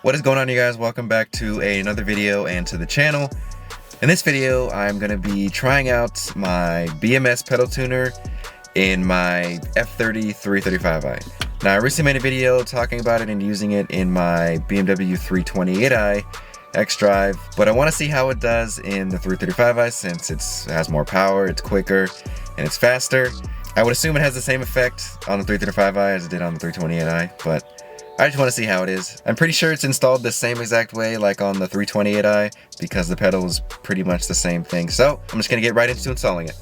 What is going on, you guys? Welcome back to another video and to the channel. In this video, I'm going to be trying out my BMS pedal tuner in my F30 335i. Now, I recently made a video talking about it and using it in my BMW 328i X-Drive, but I want to see how it does in the 335i since it has more power, it's quicker, and it's faster. I would assume it has the same effect on the 335i as it did on the 328i, but I just want to see how it is. I'm pretty sure it's installed the same exact way like on the 328i because the pedal is pretty much the same thing. So I'm just going to get right into installing it.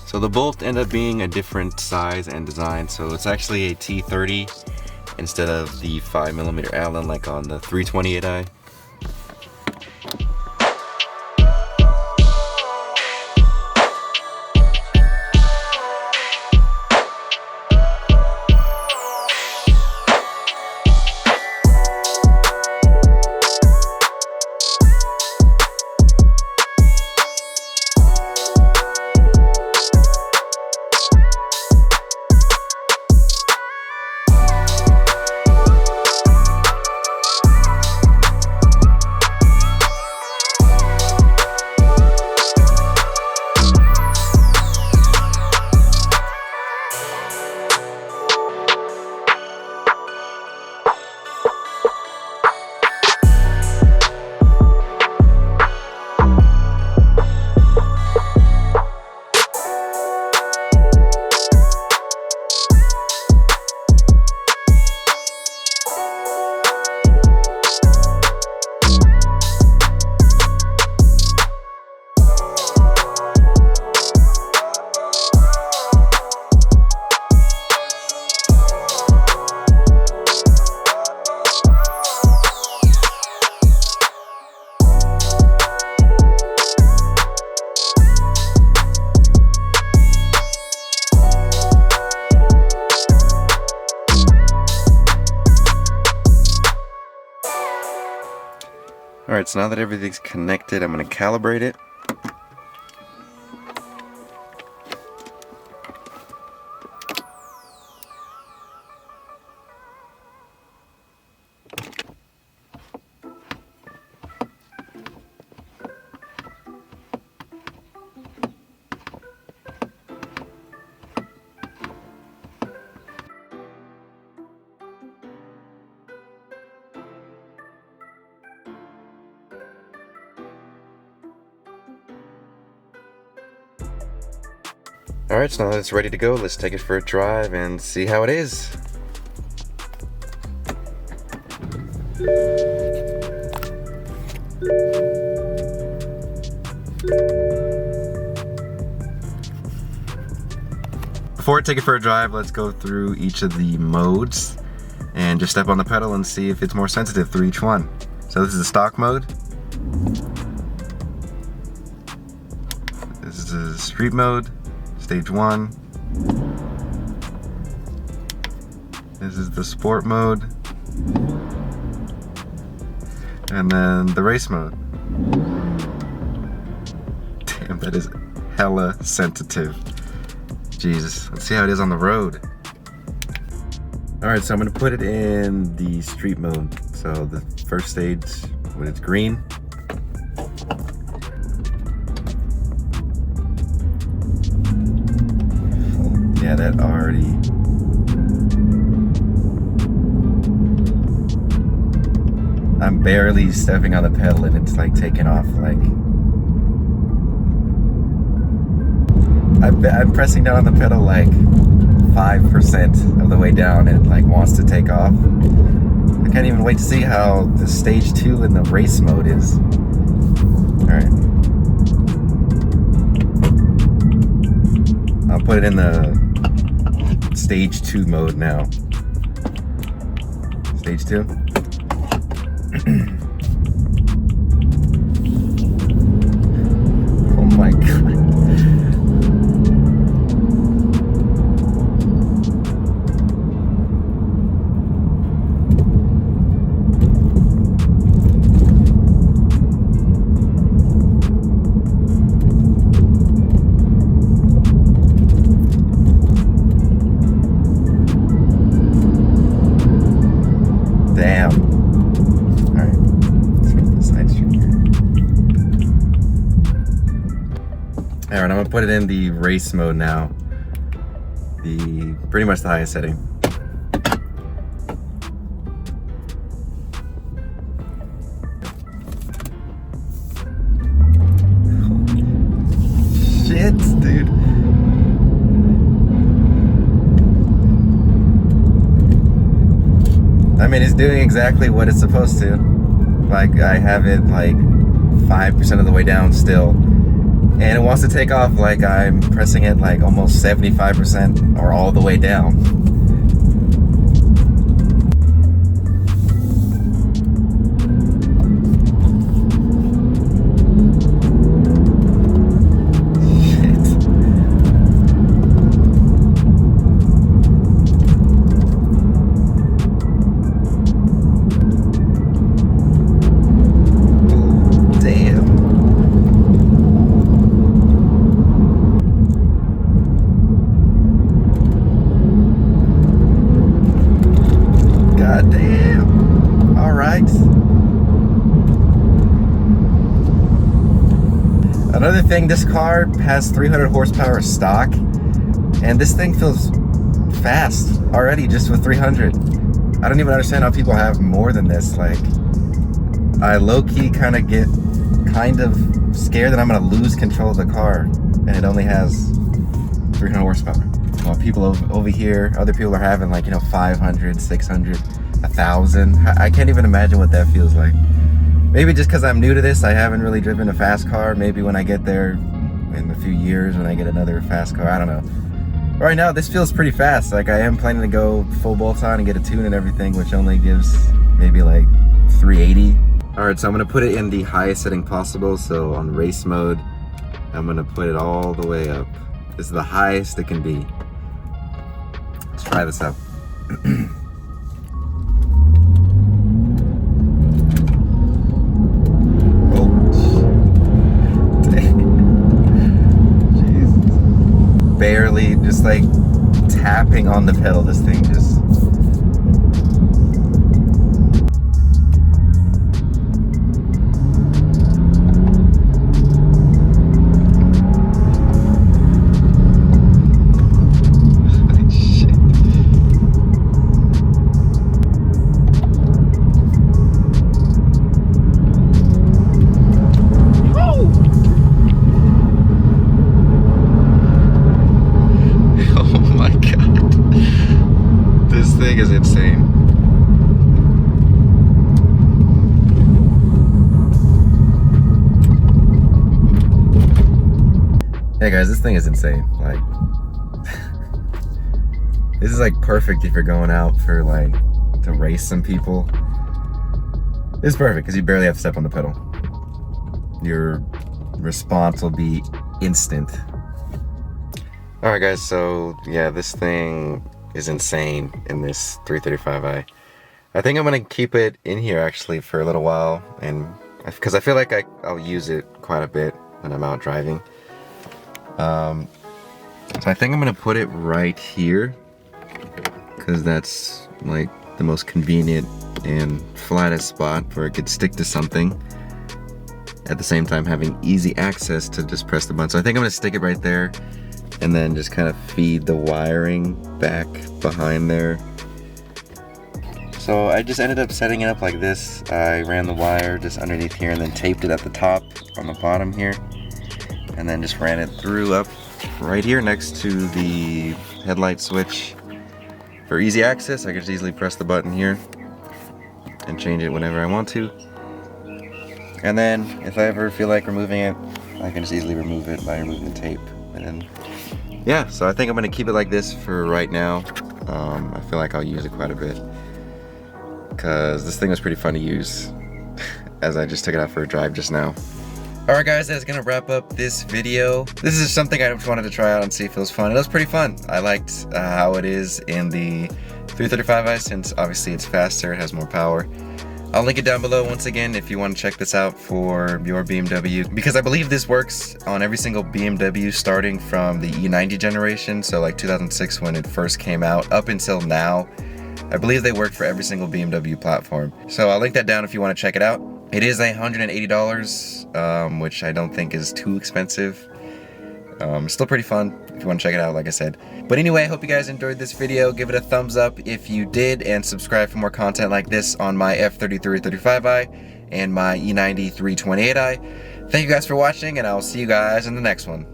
So the bolt ended up being a different size and design. So it's actually a T30 instead of the 5mm Allen like on the 328i. Alright, so now that everything's connected, I'm going to calibrate it. Alright, so now that it's ready to go, let's take it for a drive and see how it is. Before I take it for a drive, let's go through each of the modes and just step on the pedal and see if it's more sensitive through each one. So this is the stock mode. This is the street mode. Stage 1. This is the sport mode. And then the race mode. Damn, that is hella sensitive. Jesus, let's see how it is on the road. Alright, so I'm going to put it in the street mode. So the first stage, when it's green. Yeah, that already. I'm barely stepping on the pedal and it's like taking off. Like I'm pressing down on the pedal like 5% of the way down and it like wants to take off. I can't even wait to see how the stage 2 in the race mode is. Alright. I'll put it in the Stage 2 mode now. Stage 2. Oh my god. Damn. Alright, let's go to the side street here. Alright, I'm gonna put it in the race mode now. Pretty much the highest setting. Shit, dude. I mean, it's doing exactly what it's supposed to. Like, I have it like 5% of the way down still. And it wants to take off like I'm pressing it like almost 75% or all the way down. Another thing, this car has 300 horsepower stock, and this thing feels fast already just with 300. I don't even understand how people have more than this. Like, I low-key kind of get scared that I'm gonna lose control of the car, and it only has 300 horsepower. While people over here, other people are having like, 500, 600, 1,000. I can't even imagine what that feels like. Maybe just because I'm new to this, I haven't really driven a fast car. Maybe when I get there in a few years, when I get another fast car, I don't know. Right now, this feels pretty fast. Like, I am planning to go full bolt on and get a tune and everything, which only gives maybe like 380. All right, so I'm gonna put it in the highest setting possible. So on race mode, I'm gonna put it all the way up. This is the highest it can be. Let's try this out. Barely, just like tapping on the pedal, this thing just... is insane. Hey guys, this thing is insane. Like, this is like perfect if you're going out for like to race some people. This is perfect because you barely have to step on the pedal. Your response will be instant. All right guys, so yeah, this thing is insane in this 335i. I think I'm gonna keep it in here actually for a little while, and because I feel like I'll use it quite a bit when I'm out driving. So I think I'm gonna put it right here because that's like the most convenient and flattest spot where it could stick to something, at the same time having easy access to just press the button. So I think I'm gonna stick it right there and then just kind of feed the wiring back behind there. So I just ended up setting it up like this. I ran the wire just underneath here and then taped it at the top on the bottom here, and then just ran it through up right here next to the headlight switch. For easy access, I can just easily press the button here and change it whenever I want to. And then if I ever feel like removing it, I can just easily remove it by removing the tape. And then, yeah, so I think I'm gonna keep it like this for right now. I feel like I'll use it quite a bit because this thing was pretty fun to use as I just took it out for a drive just now. Alright guys, that's gonna wrap up this video. This is something I just wanted to try out and see if it was fun. It was pretty fun. I liked how it is in the 335i, since obviously it's faster, it has more power. I'll link it down below once again if you want to check this out for your BMW, because I believe this works on every single BMW starting from the E90 generation, so like 2006 when it first came out up until now. I believe they work for every single BMW platform. So I'll link that down if you want to check it out. It is $180, which I don't think is too expensive. Still pretty fun if you want to check it out, like I said. But anyway, I hope you guys enjoyed this video. Give it a thumbs up if you did, and subscribe for more content like this on my F30 335i and my E90 328i. Thank you guys for watching, and I'll see you guys in the next one.